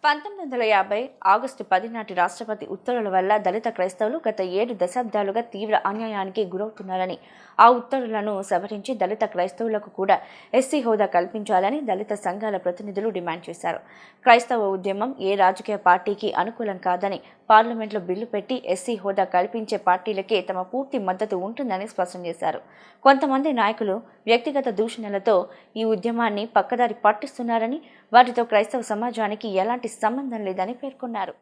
1950 August 10 నాటి రాష్ట్రపతి ఉత్తర్వుల వల్ల దళిత క్రైస్తవులు గత 7 దశాబ్దాలుగా తీవ్ర అన్యాయానికి గురవుతున్నారని, ఆ ఉత్తర్వులను సవరించి దళిత క్రైస్తవులకు కూడా ఎస్సీ హోదా కల్పించాలని దళిత సంఘాల ప్రతినిధులు డిమాండ్ చేశారు. క్రైస్తవ ఉద్యమం ఏ రాజకీయ పార్టీకి అనుకూలం కాదని, పార్లమెంట్లో బిల్లు పెట్టి ఎస్సీ హోదా కల్పించే పార్టీలకే తమ పూర్తి మద్దతు ఉంటుందని స్పష్టం చేశారు. కొంతమంది నాయకులు వ్యక్తిగత దూషణలతో ఈ ఉద్యమాన్ని పక్కదారి పట్టిస్తున్నారని, వాటితో క్రైస్తవ సమాజానికి ఎలాంటి సంబంధం లేదని పేర్కొన్నారు.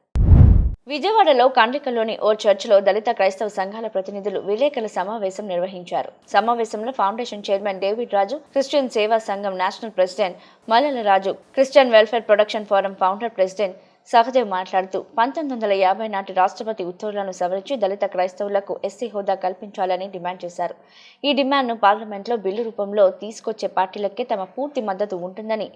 విజయవాడలో కండ్రికల్లోని ఓ చర్చిలో దళిత క్రైస్తవ సంఘాల ప్రతినిధులు విలేకరుల సమావేశం నిర్వహించారు. సమావేశంలో foundation chairman David Raju, Christian Seva Sangham national president Mallela Raju, Christian welfare production forum founder president Sahadev మాట్లాడుతూ 1950 నాటి రాష్ట్రపతి ఉత్తర్వులను సవరించి దళిత క్రైస్తవులకు ఎస్సీ హోదా కల్పించాలని డిమాండ్ చేశారు. ఈ డిమాండ్ను పార్లమెంట్లో బిల్లు రూపంలో తీసుకొచ్చే పార్టీలకే తమ పూర్తి మద్దతు ఉంటుందని,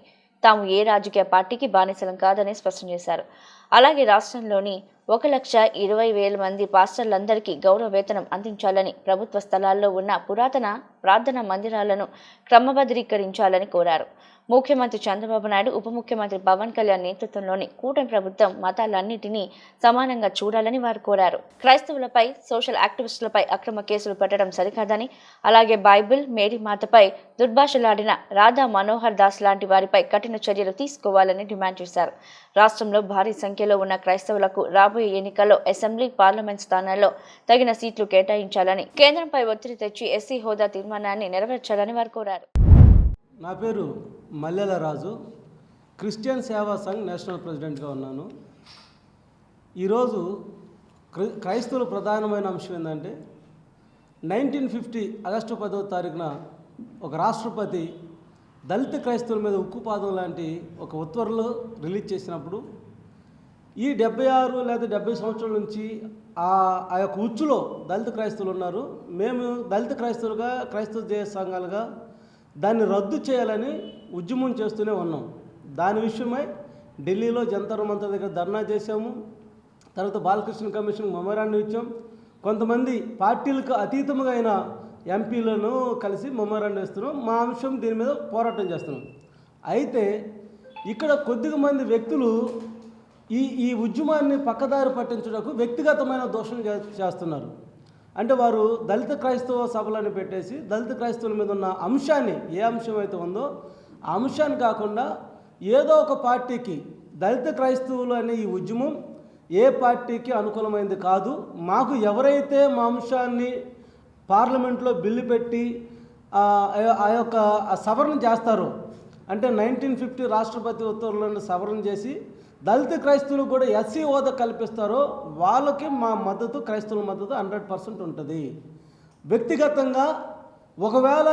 తాము ఏ రాజకీయ పార్టీకి బానిసలం కాదని స్పష్టం చేశారు. అలాగే రాష్ట్రంలోని 1,20,000 మంది పాస్టర్లందరికీ గౌరవ వేతనం అందించాలని, ప్రభుత్వ స్థలాల్లో ఉన్న పురాతన ప్రార్థనా మందిరాలను క్రమబద్ధీకరించాలని కోరారు. ముఖ్యమంత్రి చంద్రబాబు నాయుడు, ఉప ముఖ్యమంత్రి పవన్ కళ్యాణ్ నేతృత్వంలోని కూటమి ప్రభుత్వం మతాలన్నింటినీ సమానంగా చూడాలని వారు కోరారు. క్రైస్తవులపై, సోషల్ యాక్టివిస్టులపై అక్రమ కేసులు పెట్టడం సరికాదని, అలాగే బైబిల్, మేరీ మాతపై దుర్భాషలాడిన రాధా మనోహర్ దాస్ లాంటి వారిపై కఠిన చర్యలు తీసుకోవాలని డిమాండ్ చేశారు. రాష్ట్రంలో భారీ సంఖ్యలో ఉన్న క్రైస్తవులకు రాబోయే ఎన్నికల్లో అసెంబ్లీ, పార్లమెంట్ స్థానాల్లో తగిన సీట్లు కేటాయించాలని, కేంద్రంపై ఒత్తిడి తెచ్చి ఎస్సీ హోదా తీర్మానాన్ని నెరవేర్చాలని వారు కోరారు. నా పేరు మల్లెల రాజు, క్రిస్టియన్ సేవా సంఘ్ నేషనల్ ప్రెసిడెంట్గా ఉన్నాను. ఈరోజు క్రైస్తవుల ప్రధానమైన అంశం ఏంటంటే 1950 ఆగస్టు 10వ తారీఖున ఒక రాష్ట్రపతి దళిత క్రైస్తవుల మీద ఉక్కుపాదం లాంటి ఒక ఉత్తర్వులు రిలీజ్ చేసినప్పుడు ఈ 76 లేదా 70 సంవత్సరాల నుంచి ఆ యొక్క ఉచ్చులో దళిత క్రైస్తవులు ఉన్నారు. మేము దళిత క్రైస్తవులుగా, క్రైస్తవ దేశ సంఘాలుగా దాన్ని రద్దు చేయాలని ఉద్యమం చేస్తూనే ఉన్నాం. దాని విషయమై ఢిల్లీలో జంతర్ మంతర్ దగ్గర ధర్నా చేశాము. తర్వాత బాలకృష్ణ కమిషన్ మెమోరాండం ఇచ్చాం. కొంతమంది పార్టీలకు అతీతముగా అయిన ఎంపీలను కలిసి మెమోరాండం ఇస్తున్నాం. మా అంశం దీని మీద పోరాటం చేస్తున్నాం. అయితే ఇక్కడ కొద్దిగా మంది వ్యక్తులు ఈ ఉద్యమాన్ని పక్కదారి పట్టించడానికి వ్యక్తిగతమైన దోషం చేస్తున్నారు. అంటే వారు దళిత క్రైస్తవ సభలను పెట్టేసి దళిత క్రైస్తవుల మీద ఉన్న అంశాన్ని, ఏ అంశం అయితే ఉందో ఆ అంశాన్ని కాకుండా ఏదో ఒక పార్టీకి, దళిత క్రైస్తవులు అనే ఈ ఉద్యమం ఏ పార్టీకి అనుకూలమైనది కాదు. మాకు ఎవరైతే మా అంశాన్ని పార్లమెంట్లో బిల్లు పెట్టి ఆ యొక్క సవరణ చేస్తారో, అంటే 1950 రాష్ట్రపతి ఉత్తర్వులను సవరణ చేసి దళిత క్రైస్తవులు కూడా ఎస్సీ హోదా కల్పిస్తారో వాళ్ళకి మా మద్దతు, క్రైస్తవుల మద్దతు 100% ఉంటుంది. వ్యక్తిగతంగా ఒకవేళ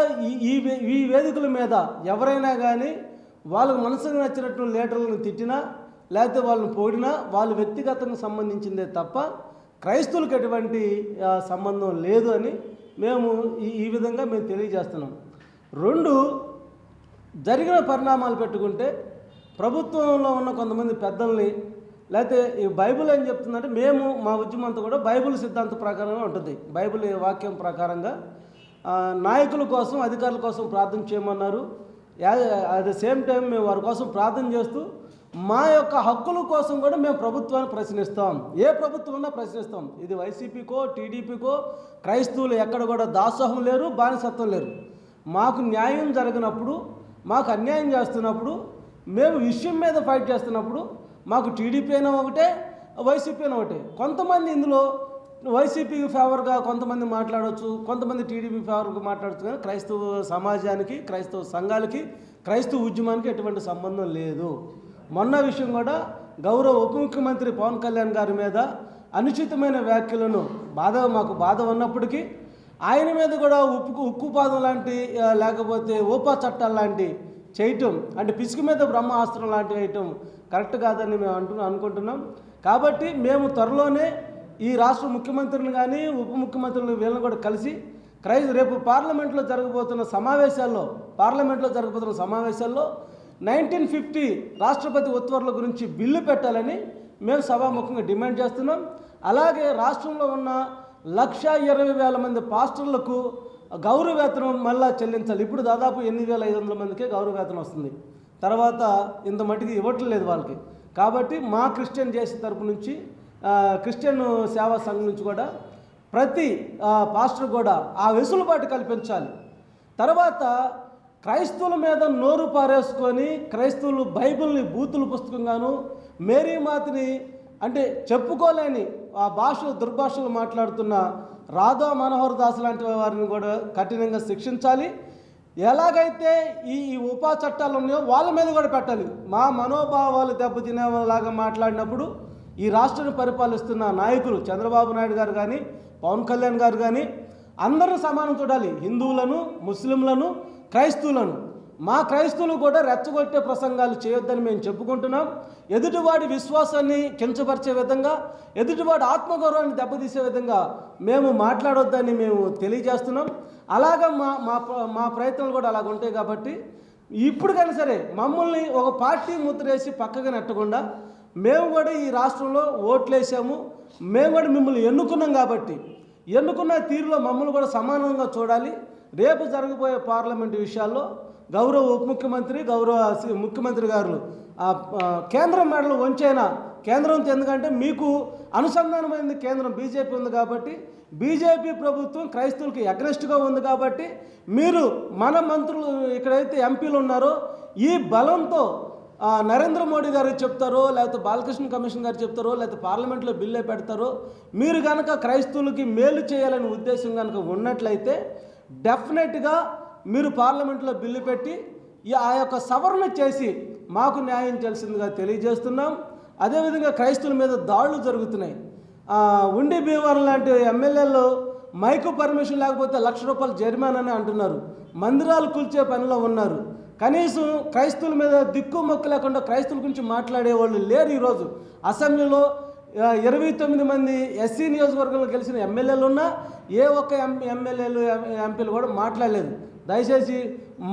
ఈ వేదికల మీద ఎవరైనా కానీ వాళ్ళకు మనసుకు నచ్చినట్టు లీడర్లను తిట్టినా, లేకపోతే వాళ్ళని పోడినా వాళ్ళు వ్యక్తిగతంగా సంబంధించిందే తప్ప క్రైస్తవులకు ఎటువంటి సంబంధం లేదు అని మేము ఈ విధంగా మేము తెలియజేస్తున్నాం. రెండు, జరిగిన పరిణామాలు పెట్టుకుంటే ప్రభుత్వంలో ఉన్న కొంతమంది పెద్దల్ని, లేకపోతే ఈ బైబిల్ ఏం చెప్తుందంటే, మేము మా ఉద్యమం అంతా కూడా బైబిల్ సిద్ధాంత ప్రకారంగా ఉంటుంది. బైబిల్ వాక్యం ప్రకారంగా నాయకుల కోసం, అధికారుల కోసం ప్రార్థన చేయమన్నారు. అట్ ద సేమ్ టైం మేము వారి కోసం ప్రార్థన చేస్తూ మా యొక్క హక్కుల కోసం కూడా మేము ప్రభుత్వాన్ని ప్రశ్నిస్తాం. ఏ ప్రభుత్వం ఉన్నా ప్రశ్నిస్తాం. ఇది వైసీపీకో, టీడీపీకో, క్రైస్తవులు ఎక్కడ కూడా దాసోహం లేరు, బానిసత్వం లేరు. మాకు న్యాయం జరిగినప్పుడు, మాకు అన్యాయం చేస్తున్నప్పుడు, మేము విషయం మీద ఫైట్ చేస్తున్నప్పుడు మాకు టీడీపీ అయినా ఒకటే, వైసీపీ అయినా ఒకటే. కొంతమంది ఇందులో వైసీపీకి ఫేవర్గా కొంతమంది మాట్లాడవచ్చు, కొంతమంది టీడీపీ ఫేవర్గా మాట్లాడచ్చు. కానీ క్రైస్తవ సమాజానికి, క్రైస్తవ సంఘాలకి, క్రైస్తవ ఉద్యమానికి ఎటువంటి సంబంధం లేదు. మొన్న విషయం కూడా గౌరవ ఉప ముఖ్యమంత్రి పవన్ కళ్యాణ్ గారి మీద అనుచితమైన వ్యాఖ్యలను మాకు బాధ ఉన్నప్పటికీ ఆయన మీద కూడా ఉక్కుపాదం లాంటి, లేకపోతే ఓపా చట్టాలు లాంటి చేయటం, అంటే పిసుకు మీద బ్రహ్మాస్త్రం లాంటివి వేయటం కరెక్ట్ కాదని మేము అనుకుంటున్నాం. కాబట్టి మేము త్వరలోనే ఈ రాష్ట్ర ముఖ్యమంత్రిని కానీ, ఉప ముఖ్యమంత్రులను వీళ్ళని కూడా కలిసి రేపు పార్లమెంట్లో జరగబోతున్న సమావేశాల్లో 1950 రాష్ట్రపతి ఉత్తర్వుల గురించి బిల్లు పెట్టాలని మేము సభాముఖంగా డిమాండ్ చేస్తున్నాం. అలాగే రాష్ట్రంలో ఉన్న 1,20,000 మంది పాస్టర్లకు గౌరవ వేతనం మళ్ళా చెల్లించాలి. ఇప్పుడు దాదాపు 8,500 మందికే గౌరవ వేతనం వస్తుంది. తర్వాత ఇంత మట్టికి ఇవ్వట్లేదు వాళ్ళకి. కాబట్టి మా క్రిస్టియన్ జేసీ తరపు నుంచి క్రిస్టియన్ సేవా సంఘం నుంచి కూడా ప్రతి పాస్టర్ కూడా ఆ వెసులుబాటు కల్పించాలి. తర్వాత క్రైస్తవుల మీద నోరు పారేసుకొని క్రైస్తవులు బైబిల్ని బూతుల పుస్తకంగాను మేరీ మాతని అంటే చెప్పుకోలేని ఆ భాషలు దుర్భాషలు మాట్లాడుతున్న రాధా మనోహర్ దాస్ లాంటి వారిని కూడా కఠినంగా శిక్షించాలి. ఎలాగైతే ఈ ఉపా చట్టాలు ఉన్నాయో వాళ్ళ మీద కూడా పెట్టాలి. మా మనోభావాలు దెబ్బతినేలాగా మాట్లాడినప్పుడు ఈ రాష్ట్రాన్ని పరిపాలిస్తున్న నాయకులు చంద్రబాబు నాయుడు గారు కానీ పవన్ కళ్యాణ్ గారు కానీ అందరూ సమానం చూడాలి. హిందువులను, ముస్లింలను, క్రైస్తవులను. మా క్రైస్తవులు కూడా రెచ్చగొట్టే ప్రసంగాలు చేయొద్దని మేము చెప్పుకుంటున్నాం. ఎదుటివాడి విశ్వాసాన్ని కించపరిచే విధంగా, ఎదుటివాడి ఆత్మగౌరవాన్ని దెబ్బతీసే విధంగా మేము మాట్లాడొద్దని మేము తెలియజేస్తున్నాం. అలాగా మా ప్రయత్నాలు కూడా అలాగ ఉంటాయి. కాబట్టి ఇప్పుడు కానీ సరే మమ్మల్ని ఒక పార్టీ ముద్రేసి పక్కగా నెట్టకుండా మేము కూడా ఈ రాష్ట్రంలో ఓట్లేసాము, మేము కూడా మిమ్మల్ని ఎన్నుకున్నాం. కాబట్టి ఎన్నుకున్న తీరులో మమ్మల్ని కూడా సమానంగా చూడాలి. రేపు జరగబోయే పార్లమెంటు విషయాల్లో గౌరవ ఉప ముఖ్యమంత్రి, గౌరవ ముఖ్యమంత్రి గారు కేంద్రం మెడలు వంచైనా కేంద్రంతో, ఎందుకంటే మీకు అనుసంధానమైంది కేంద్రం బీజేపీ ఉంది కాబట్టి, బీజేపీ ప్రభుత్వం క్రైస్తవులకి అగ్రెస్ట్గా ఉంది కాబట్టి మీరు మన మంత్రులు ఇక్కడైతే ఎంపీలు ఉన్నారో ఈ బలంతో నరేంద్ర మోడీ గారు చెప్తారో, లేకపోతే బాలకృష్ణ కమిషన్ గారు చెప్తారో, లేకపోతే పార్లమెంట్లో బిల్లే పెడతారో, మీరు కనుక క్రైస్తవులకి మేలు చేయాలనే ఉద్దేశం కనుక ఉన్నట్లయితే డెఫినెట్గా మీరు పార్లమెంట్లో బిల్లు పెట్టి ఆ యొక్క సవరణ చేసి మాకు న్యాయం చేయాల్సిందిగా తెలియజేస్తున్నాం. అదేవిధంగా క్రైస్తవుల మీద దాడులు జరుగుతున్నాయి. ఉండి భీమవరం లాంటి ఎమ్మెల్యేలు మైకు పర్మిషన్ లేకపోతే ₹1,00,000 జరిమానాని అంటున్నారు. మందిరాలు కూల్చే పనిలో ఉన్నారు. కనీసం క్రైస్తవుల మీద దిక్కు మొక్కు లేకుండా క్రైస్తవుల గురించి మాట్లాడే వాళ్ళు లేరు. ఈరోజు అసెంబ్లీలో 29 మంది ఎస్సీ నియోజకవర్గంలో గెలిచిన ఎమ్మెల్యేలు ఉన్నా ఏ ఒక్క ఎమ్మెల్యేలు ఎంపీలు కూడా మాట్లాడలేదు. దయచేసి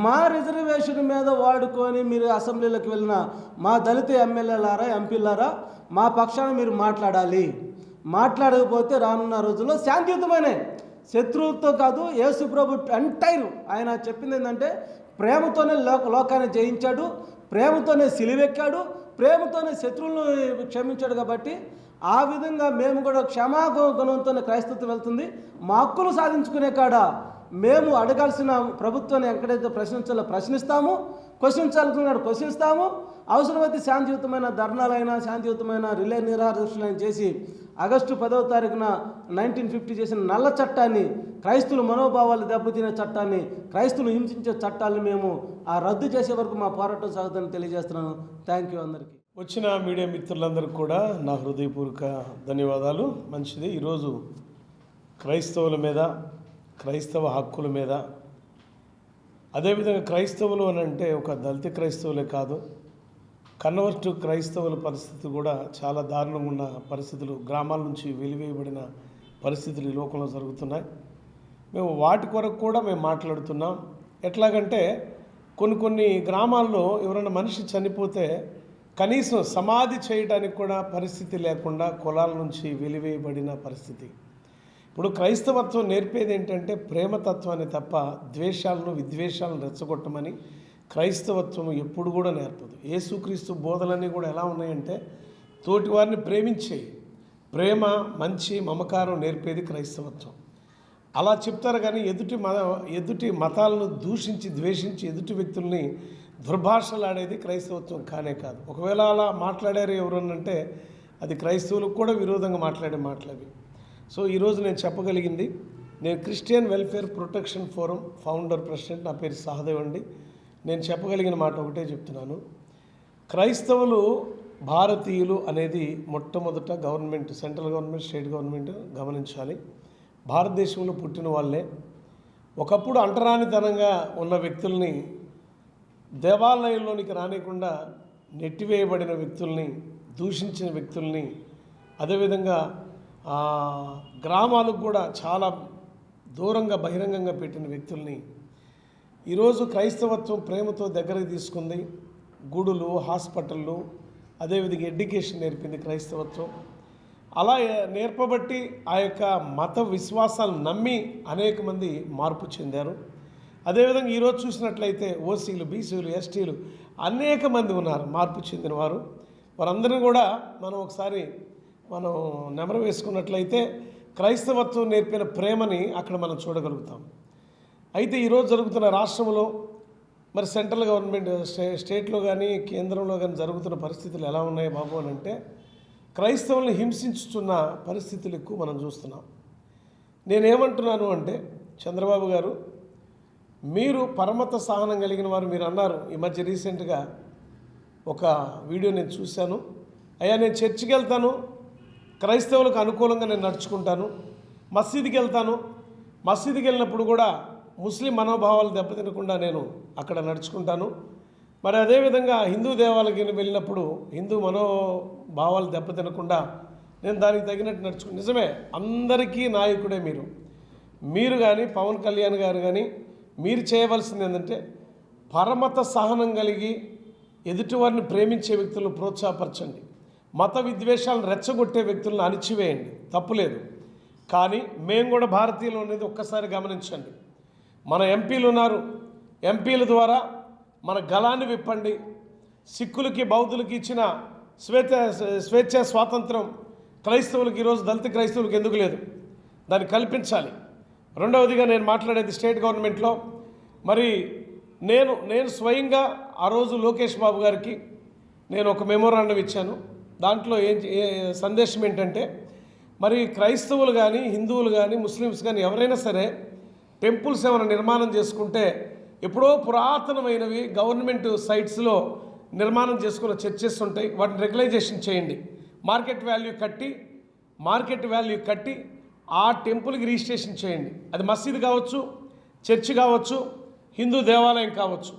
మా రిజర్వేషన్ మీద వాడుకొని మీరు అసెంబ్లీలోకి వెళ్ళిన మా దళిత ఎమ్మెల్యేలారా, ఎంపీలారా, మా పక్షాన మీరు మాట్లాడాలి. మాట్లాడకపోతే రానున్న రోజుల్లో శాంతియుతమైన శత్రువులతో కాదు, యేసు ప్రభు ఎంటైర్ ఆయన చెప్పింది ఏంటంటే ప్రేమతోనే లోకాన్ని జయించాడు, ప్రేమతోనే సిలువెక్కాడు, ప్రేమతోనే శత్రువులను క్షమించాడు. కాబట్టి ఆ విధంగా మేము కూడా క్షమాగుణంతోనే క్రైస్తవం వెళ్తుంది. మా హక్కులు సాధించుకునే కాడ మేము అడగాల్సిన ప్రభుత్వాన్ని ఎక్కడైతే ప్రశ్నించాలో ప్రశ్నిస్తాము, క్వశ్చనించాలనుకున్నాడు క్వశ్చనిస్తాము. అవసరమైతే శాంతియుతమైన ధర్నాలైనా, శాంతియుతమైన రిలే నిరాదీక్షలైనా చేసి ఆగస్టు 10వ తారీఖున 1950 చేసిన నల్ల చట్టాన్ని, క్రైస్తువుల మనోభావాలు దెబ్బతినే చట్టాన్ని, క్రైస్తువులు హింసించే చట్టాలను మేము రద్దు చేసే వరకు మా పోరాటం సాగుతుందని తెలియజేస్తున్నాను. థ్యాంక్ యూ అందరికీ. వచ్చిన మీడియా మిత్రులందరికీ కూడా నా హృదయపూర్వక ధన్యవాదాలు. మంచిది. ఈరోజు క్రైస్తవుల మీద, క్రైస్తవ హక్కుల మీద, అదేవిధంగా క్రైస్తవులు అని అంటే ఒక దళిత క్రైస్తవులే కాదు, కన్వర్ట్ క్రైస్తవుల పరిస్థితి కూడా చాలా దారుణంగా ఉన్న పరిస్థితులు, గ్రామాల నుంచి వెలివేయబడిన పరిస్థితులు ఈ లోకంలో జరుగుతున్నాయి. మేము వాటి కొరకు కూడా మేము మాట్లాడుతున్నాం. ఎట్లాగంటే కొన్ని గ్రామాల్లో ఎవరైనా మనిషి చనిపోతే కనీసం సమాధి చేయడానికి కూడా పరిస్థితి లేకుండా కులాల నుంచి వెలివేయబడిన పరిస్థితి. ఇప్పుడు క్రైస్తవత్వం నేర్పేది ఏంటంటే ప్రేమతత్వాన్ని తప్ప ద్వేషాలను, విద్వేషాలను రెచ్చగొట్టమని క్రైస్తవత్వం ఎప్పుడు కూడా నేర్పదు. యేసుక్రీస్తు బోధలన్నీ కూడా ఎలా ఉన్నాయంటే తోటి వారిని ప్రేమించే ప్రేమ, మంచి, మమకారం నేర్పేది క్రైస్తవత్వం. అలా చెప్తారు. కానీ ఎదుటి మతాలను దూషించి, ద్వేషించి ఎదుటి వ్యక్తుల్ని దుర్భాషలాడేది క్రైస్తవత్వం కానే కాదు. ఒకవేళ అలా మాట్లాడారు ఎవరన్నంటే అది క్రైస్తవులకు కూడా విరోధంగా మాట్లాడే మాటలవి. సో ఈరోజు నేను చెప్పగలిగింది, నేను Christian welfare protection forum founder president. నా పేరు సహదేవ్ అండి. నేను చెప్పగలిగిన మాట ఒకటే చెప్తున్నాను. క్రైస్తవులు భారతీయులు అనేది మొట్టమొదట government, central government, state government గమనించాలి. భారతదేశంలో పుట్టిన వాళ్ళే. ఒకప్పుడు అంటరానితనంగా ఉన్న వ్యక్తుల్ని, దేవాలయంలోనికి రానికుండా నెట్టివేయబడిన వ్యక్తుల్ని, దూషించిన వ్యక్తుల్ని, అదేవిధంగా గ్రామాలకు కూడా చాలా దూరంగా బహిరంగంగా పెట్టిన వ్యక్తుల్ని ఈరోజు క్రైస్తవత్వం ప్రేమతో దగ్గరకు తీసుకుంది. గుడులు, హాస్పిటళ్ళు, అదేవిధంగా ఎడ్యుకేషన్ నేర్పింది క్రైస్తవత్వం. అలా నేర్పబట్టి ఆ యొక్క మత విశ్వాసాలను నమ్మి అనేక మంది మార్పు చెందారు. అదేవిధంగా ఈరోజు చూసినట్లయితే ఓసీలు, బీసీలు, ఎస్టీలు అనేక మంది ఉన్నారు మార్పు చెందిన వారు. వారందరినీ కూడా మనం ఒకసారి నెమరు వేసుకున్నట్లయితే క్రైస్తవత్వం నేర్పిన ప్రేమని అక్కడ మనం చూడగలుగుతాం. అయితే ఈరోజు జరుగుతున్న రాష్ట్రంలో మరి సెంట్రల్ గవర్నమెంట్ స్టేట్లో కానీ కేంద్రంలో కానీ జరుగుతున్న పరిస్థితులు ఎలా ఉన్నాయి బాబు అని అంటే, క్రైస్తవుల్ని హింసించుతున్న పరిస్థితులు ఎక్కువ మనం చూస్తున్నాం. నేనేమంటున్నాను అంటే, చంద్రబాబు గారు, మీరు పరమత సహనం కలిగిన వారు. మీరు అన్నారు ఈ మధ్య రీసెంట్గా ఒక వీడియో నేను చూశాను, అయ్యా నేను చర్చికి వెళ్తాను, క్రైస్తవులకు అనుకూలంగా నేను నడుచుకుంటాను, మసీదుకి వెళ్తాను, మసీదుకి వెళ్ళినప్పుడు కూడా ముస్లిం మనోభావాలు దెబ్బతినకుండా నేను అక్కడ నడుచుకుంటాను. మరి అదేవిధంగా హిందూ దేవాలయానికి వెళ్ళినప్పుడు హిందూ మనోభావాలు దెబ్బతినకుండా నేను దానికి తగినట్టు నడుచుకుంటాను. నిజమే, అందరికీ నాయకుడే మీరు కానీ పవన్ కళ్యాణ్ గారు కానీ మీరు చేయవలసింది ఏంటంటే, పరమత సహనం కలిగి ఎదుటివారిని ప్రేమించే వ్యక్తులను ప్రోత్సాహపరచండి. మత విద్వేషాలను రెచ్చగొట్టే వ్యక్తులను అణిచివేయండి, తప్పులేదు. కానీ మేము కూడా భారతీయులు అనేది ఒక్కసారి గమనించండి. మన ఎంపీలు ఉన్నారు, ఎంపీల ద్వారా మన గళాన్ని విప్పండి. సిక్కులకి బౌద్ధులకి ఇచ్చిన స్వేచ్ఛ స్వాతంత్రం క్రైస్తవులకి ఈరోజు దళిత క్రైస్తవులకు ఎందుకు లేదు? దాన్ని కల్పించాలి. రెండవదిగా నేను మాట్లాడేది స్టేట్ గవర్నమెంట్లో మరి నేను స్వయంగా ఆ రోజు లోకేష్ బాబు గారికి నేను ఒక మెమోరాండం ఇచ్చాను. దాంట్లో సందేశం ఏంటంటే, మరి క్రైస్తవులు కానీ హిందువులు కానీ ముస్లిమ్స్ కానీ ఎవరైనా సరే టెంపుల్స్ ఏమైనా నిర్మాణం చేసుకుంటే ఎప్పుడో పురాతనమైనవి గవర్నమెంట్ సైట్స్లో నిర్మాణం చేసుకున్న చర్చెస్ ఉంటాయి, వాటిని రెగ్యులైజేషన్ చేయండి. మార్కెట్ వాల్యూ కట్టి ఆ టెంపుల్కి రిజిస్ట్రేషన్ చేయండి. అది మసీదు కావచ్చు, చర్చి కావచ్చు, హిందూ దేవాలయం కావచ్చు,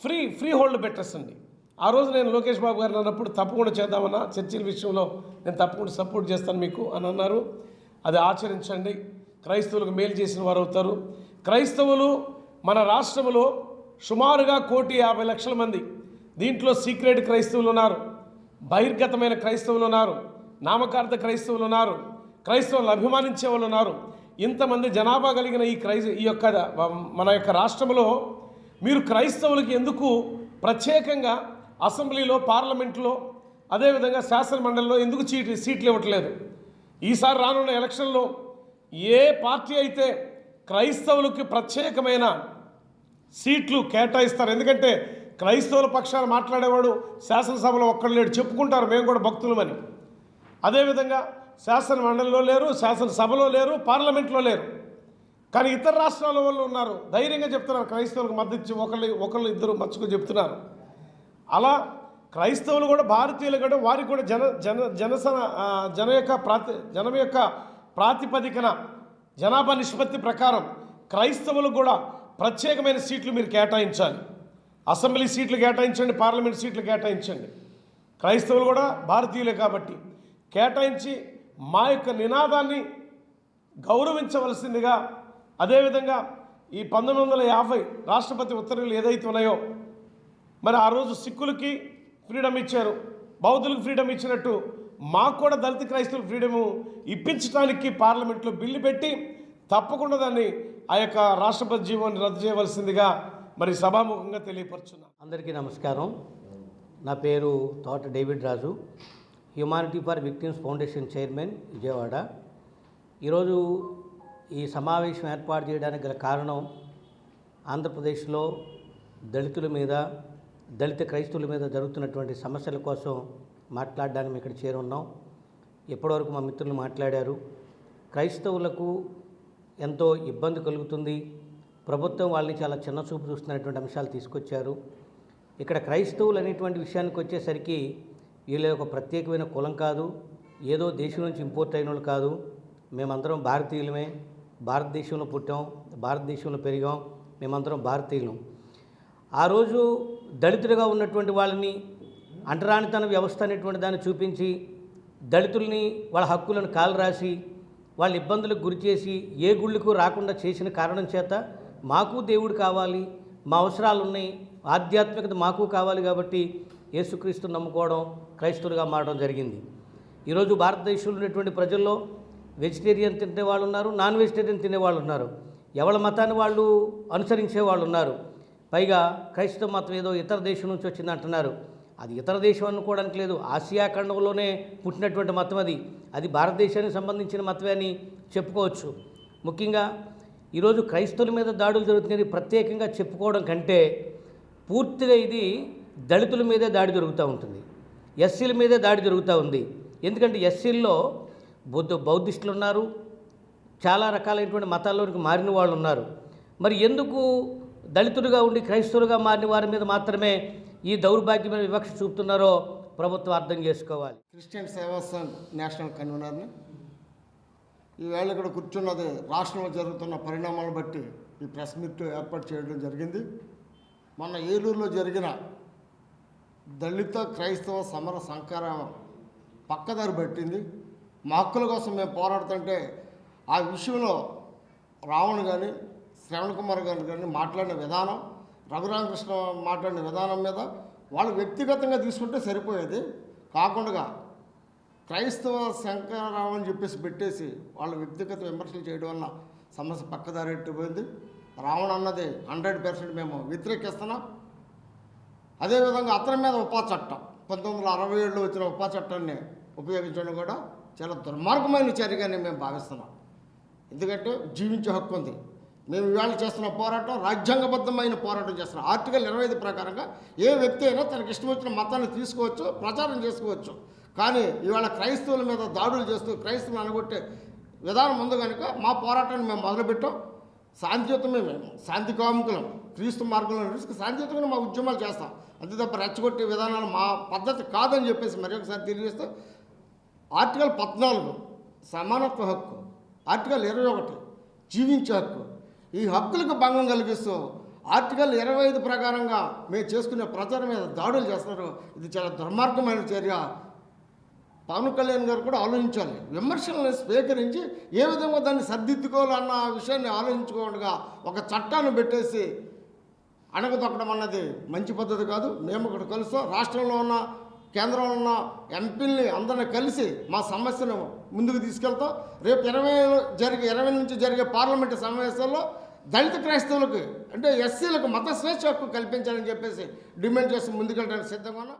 ఫ్రీ హోల్డ్ పెట్టేసండి. ఆ రోజు నేను లోకేష్ బాబు గారు అన్నప్పుడు తప్పకుండా చేద్దామన్నా, చర్చిల విషయంలో నేను తప్పకుండా సపోర్ట్ చేస్తాను మీకు అని అన్నారు. అది ఆచరించండి, క్రైస్తవులకు మేలు చేసిన వారు అవుతారు. క్రైస్తవులు మన రాష్ట్రంలో సుమారుగా 1,50,00,000 మంది. దీంట్లో సీక్రెట్ క్రైస్తవులు ఉన్నారు, బహిర్గతమైన క్రైస్తవులు ఉన్నారు, నామకార్థ క్రైస్తవులు ఉన్నారు, క్రైస్తవులను అభిమానించే వాళ్ళు ఉన్నారు. ఇంతమంది జనాభా కలిగిన ఈ యొక్క మన యొక్క రాష్ట్రంలో మీరు క్రైస్తవులకి ఎందుకు ప్రత్యేకంగా అసెంబ్లీలో, పార్లమెంట్లో, అదేవిధంగా శాసనమండలిలో ఎందుకు సీట్లు ఇవ్వట్లేదు? ఈసారి రానున్న ఎలక్షన్లో ఏ పార్టీ అయితే క్రైస్తవులకి ప్రత్యేకమైన సీట్లు కేటాయిస్తారు, ఎందుకంటే క్రైస్తవుల పక్షాన మాట్లాడేవాడు శాసనసభలో ఒక్కడు లేడు, చెప్పుకుంటారు మేము కూడా భక్తులమని. అదేవిధంగా శాసన మండలిలో లేరు, శాసనసభలో లేరు, పార్లమెంట్లో లేరు. కానీ ఇతర రాష్ట్రాల వాళ్ళు ఉన్నారు, ధైర్యంగా చెప్తున్నారు, క్రైస్తవులకు మద్దతు ఒకళ్ళు ఇద్దరు మచ్చుకు చెప్తున్నారు. అలా క్రైస్తవులు కూడా భారతీయులు కూడా వారికి కూడా జనం యొక్క ప్రాతిపదికన జనాభా నిష్పత్తి ప్రకారం క్రైస్తవులకు కూడా ప్రత్యేకమైన సీట్లు మీరు కేటాయించాలి. అసెంబ్లీ సీట్లు కేటాయించండి, పార్లమెంట్ సీట్లు కేటాయించండి. క్రైస్తవులు కూడా భారతీయులే కాబట్టి కేటాయించి మా యొక్క నినాదాన్ని గౌరవించవలసిందిగా, అదేవిధంగా ఈ 1950 రాష్ట్రపతి ఉత్తర్వులు ఏదైతే ఉన్నాయో, మరి ఆ రోజు సిక్కులకి ఫ్రీడమ్ ఇచ్చారు, బౌద్ధులకు ఫ్రీడమ్ ఇచ్చినట్టు మాకు కూడా దళిత క్రైస్తవులు ఫ్రీడము ఇప్పించడానికి పార్లమెంట్లో బిల్లు పెట్టి తప్పకుండా దాన్ని ఆ యొక్క రాష్ట్రపతి జీవోని రద్దు చేయవలసిందిగా మరి సభాముఖంగా తెలియపరుచున్నాను. అందరికీ నమస్కారం. నా పేరు తోట David Raju, humanity for victims foundation chairman, Vijayawada. ఈరోజు ఈ సమావేశం ఏర్పాటు చేయడానికి గల కారణం, ఆంధ్రప్రదేశ్లో దళితుల మీద, దళిత క్రైస్తవుల మీద జరుగుతున్నటువంటి సమస్యల కోసం మాట్లాడడానికి ఇక్కడ చేరున్నాం. ఎప్పటివరకు మా మిత్రులు మాట్లాడారు. క్రైస్తవులకు ఎంతో ఇబ్బంది కలుగుతుంది, ప్రభుత్వం వాళ్ళని చాలా చిన్న చూపు చూస్తున్నటువంటి అంశాలు తీసుకొచ్చారు. ఇక్కడ క్రైస్తవులు అనేటువంటి విషయానికి వచ్చేసరికి వీళ్ళ ఒక ప్రత్యేకమైన కులం కాదు, ఏదో దేశం నుంచి ఇంపోర్ట్ అయిన వాళ్ళు కాదు. మేమందరం భారతీయులమే, భారతదేశంలో పుట్టాం, భారతదేశంలో పెరిగాం, మేమందరం భారతీయులం. ఆ రోజు దళితులుగా ఉన్నటువంటి వాళ్ళని అంటరానితన వ్యవస్థ అనేటువంటి దాన్ని చూపించి దళితుల్ని వాళ్ళ హక్కులను కాలరాసి వాళ్ళ ఇబ్బందులకు గురి చేసి ఏ గుళ్ళకు రాకుండా చేసిన కారణం చేత మాకు దేవుడు కావాలి, మా అవసరాలు ఉన్నాయి, ఆధ్యాత్మికత మాకు కావాలి కాబట్టి యేసుక్రీస్తుని నమ్ముకోవడం, క్రైస్తవులుగా మారడం జరిగింది. ఈరోజు భారతదేశంలో ఉన్నటువంటి ప్రజల్లో వెజిటేరియన్ తినే వాళ్ళు ఉన్నారు, నాన్ వెజిటేరియన్ తినేవాళ్ళు ఉన్నారు, ఎవరి మతాన్ని వాళ్ళు అనుసరించే వాళ్ళు ఉన్నారు. పైగా క్రైస్తవ మతం ఏదో ఇతర దేశం నుంచి వచ్చింది అంటున్నారు. అది ఇతర దేశం అనుకోవడానికి లేదు, ఆసియా ఖండంలోనే పుట్టినటువంటి మతం అది భారతదేశానికి సంబంధించిన మతమే అని చెప్పుకోవచ్చు. ముఖ్యంగా ఈరోజు క్రైస్తవుల మీద దాడులు జరుగుతున్నది ప్రత్యేకంగా చెప్పుకోవడం కంటే పూర్తిగా ఇది దళితుల మీదే దాడి జరుగుతూ ఉంటుంది, ఎస్సీల మీదే దాడి జరుగుతూ ఉంది. ఎందుకంటే ఎస్సీల్లో బౌద్ధిస్టులు ఉన్నారు, చాలా రకాలైనటువంటి మతాల్లోనికి మారిన వాళ్ళు ఉన్నారు. మరి ఎందుకు దళితులుగా ఉండి క్రైస్తవులుగా మారిన వారి మీద మాత్రమే ఈ దౌర్భాగ్యమైన వివక్ష చూపుతున్నారో ప్రభుత్వం అర్థం చేసుకోవాలి. క్రిస్టియన్ సేవా సంఘ్ నేషనల్ కన్వీనర్ని. ఈవేళ ఇక్కడ కూర్చున్నది రాష్ట్రంలో జరుగుతున్న పరిణామాలను బట్టి ఈ ప్రెస్ మీట్ ఏర్పాటు చేయడం జరిగింది. మొన్న ఏలూరులో జరిగిన దళిత క్రైస్తవ సమర సంకారం పక్కదారి పట్టింది. మా హక్కుల కోసం మేము పోరాడుతుంటే ఆ విషయంలో రావణ్ కానీ శ్రవణ్ కుమార్ గారు కానీ మాట్లాడిన విధానం, రఘురామకృష్ణ మాట్లాడిన విధానం మీద వాళ్ళు వ్యక్తిగతంగా తీసుకుంటే సరిపోయేది. కాకుండా క్రైస్తవ శంకరరావు అని చెప్పేసి పెట్టేసి వాళ్ళు వ్యక్తిగత విమర్శలు చేయడం వల్ల సమస్య పక్కదారెట్టిపోయింది. రావణ్ అన్నది 100% మేము వ్యతిరేకిస్తున్నాం. అదేవిధంగా అతని మీద ఉపా చట్టం 1967లో వచ్చిన ఉపా చట్టాన్ని ఉపయోగించడం కూడా చాలా దుర్మార్గమైన చర్యగానే మేము భావిస్తున్నాం. ఎందుకంటే జీవించే హక్కు ఉంది. మేము ఇవాళ చేస్తున్న పోరాటం రాజ్యాంగబద్ధమైన పోరాటం చేస్తున్నాం. ఆర్టికల్ 25 ప్రకారంగా ఏ వ్యక్తి అయినా తనకి ఇష్టం వచ్చిన మతాన్ని తీసుకోవచ్చు, ప్రచారం చేసుకోవచ్చు. కానీ ఇవాళ క్రైస్తవుల మీద దాడులు చేస్తూ క్రైస్తవులు అనగొట్టే విధానం ఉంది కనుక మా పోరాటాన్ని మేము మొదలుపెట్టాం. శాంతియుతమే, మేము శాంతి కాముకులం, క్రీస్తు మార్గంలో నడుచుకు శాంతియుతంగా మా ఉద్యమాలు చేస్తాం. అంతే తప్ప రెచ్చగొట్టే విధానాలు మా పద్ధతి కాదని చెప్పేసి మరి ఒకసారి తెలియజేస్తూ ఆర్టికల్ 14 సమానత్వ హక్కు, ఆర్టికల్ 21 జీవించే హక్కు, ఈ హక్కులకు భంగం కలిగిస్తూ ఆర్టికల్ 25 ప్రకారంగా మేము చేసుకునే ప్రచారం మీద దాడులు చేస్తున్నారు. ఇది చాలా దుర్మార్గమైన చర్య. పవన్ కళ్యాణ్ గారు కూడా ఆలోచించాలి. విమర్శలను స్వీకరించి ఏ విధంగా దాన్ని సర్దిద్దుకోవాలన్న విషయాన్ని ఆలోచించుకోకుండా ఒక చట్టాన్ని పెట్టేసి అణగదొక్కడం అన్నది మంచి పద్ధతి కాదు. మేము ఇక్కడ కలుస్తాం, రాష్ట్రంలో ఉన్న కేంద్రంలో ఉన్న ఎంపీల్ని అందరినీ కలిసి మా సమస్యను ముందుకు తీసుకెళ్తాం. రేపు 20 నుంచి జరిగే పార్లమెంటు సమావేశాల్లో దళిత క్రైస్తవులకు అంటే ఎస్సీలకు మత స్వేచ్ఛ హక్కు కల్పించాలని చెప్పేసి డిమాండ్ చేసి ముందుకెళ్ళడానికి సిద్ధంగా ఉన్నాం.